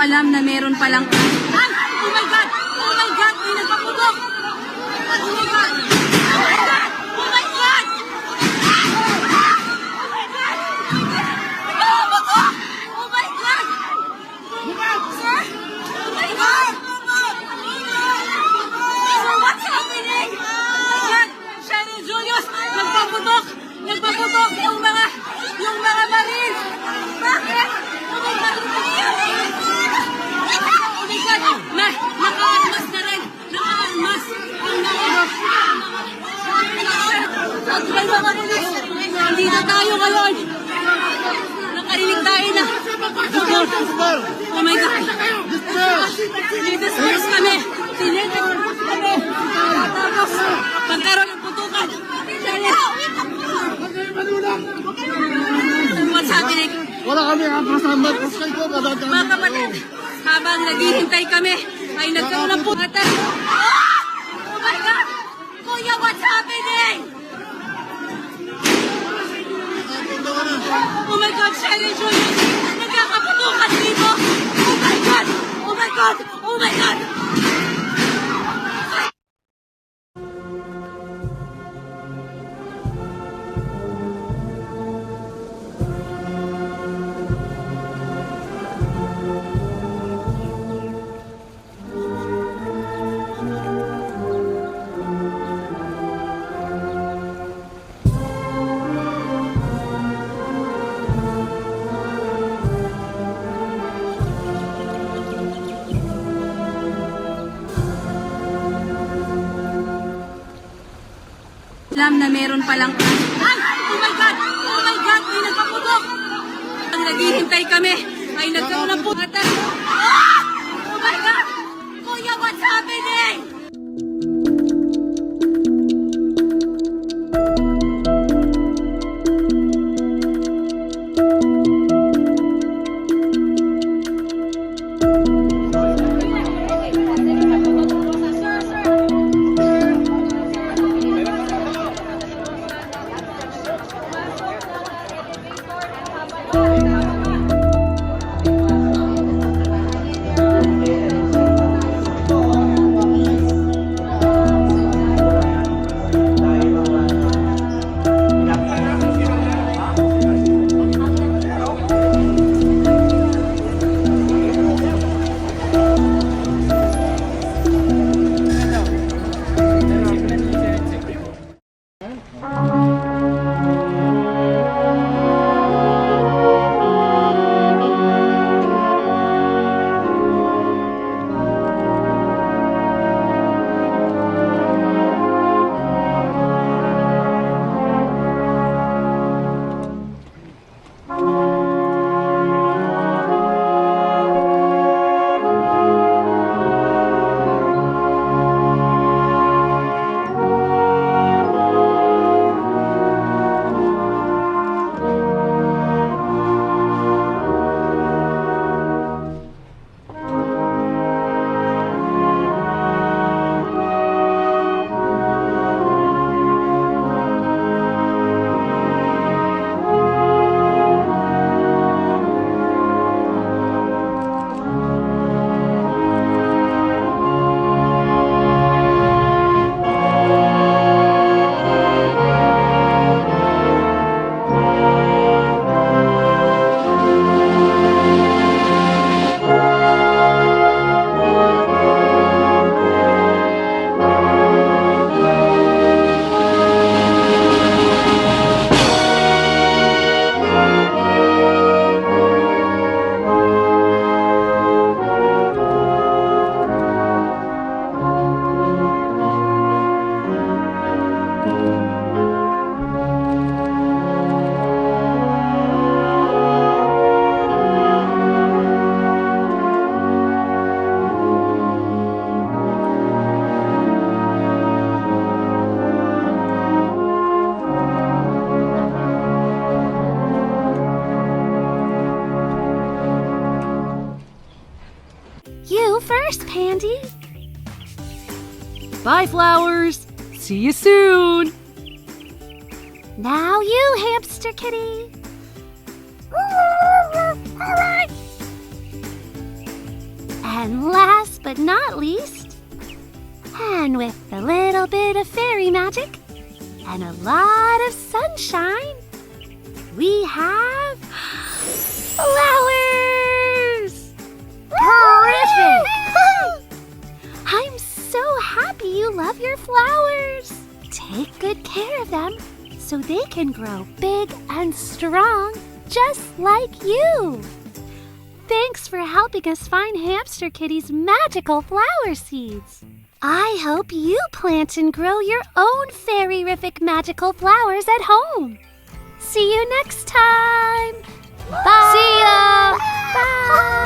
alam na meron palang... Ay! Oh my God! Oh my God! May nagpaputok! Oh my God! Oh my God! Oh my God! Oh my God! Sir? Oh my God! Sir, what's happening? Oh my God! Cheryl Julius! Nagpaputok! Nagpaputok yung mga baril! Bakit? Oh my God! Oh my God! Naka-almas na rin! Naka-almas! Ang mga marilis! Nandito tayo ngayon! Nakarinig tayo na! Oh my God! Sinidisperse kami! Sinidisperse kami! Tapos, pagkaroon ng putukan! What's happening? Wala kami kasama. Mga kapatid, habang naghihintay kami, ay nagkaroon ng putukan. Oh my God! Kuya, what's happening? Oh my God, Sherry Julius! Nagkakaputukan dito! Oh my God! Oh my God! Oh my God! Alam na meron palang... Ay! Oh my God! Oh my God! May nagpaputok! Ang naghihintay kami, ay nagkaroon ng putukan. Oh my God! Kuya, what's happening? first, Pandy. Bye, flowers. See you soon. Now you, hamster kitty. All right. And last but not least, and with a little bit of fairy magic and a lot of sunshine, we have flowers! Terrific! I'm so happy you love your flowers. Take good care of them so they can grow big and strong, just like you. Thanks for helping us find Hamster Kitty's magical flower seeds. I hope you plant and grow your own fairy-rific magical flowers at home. See you next time. Bye. See ya! Bye.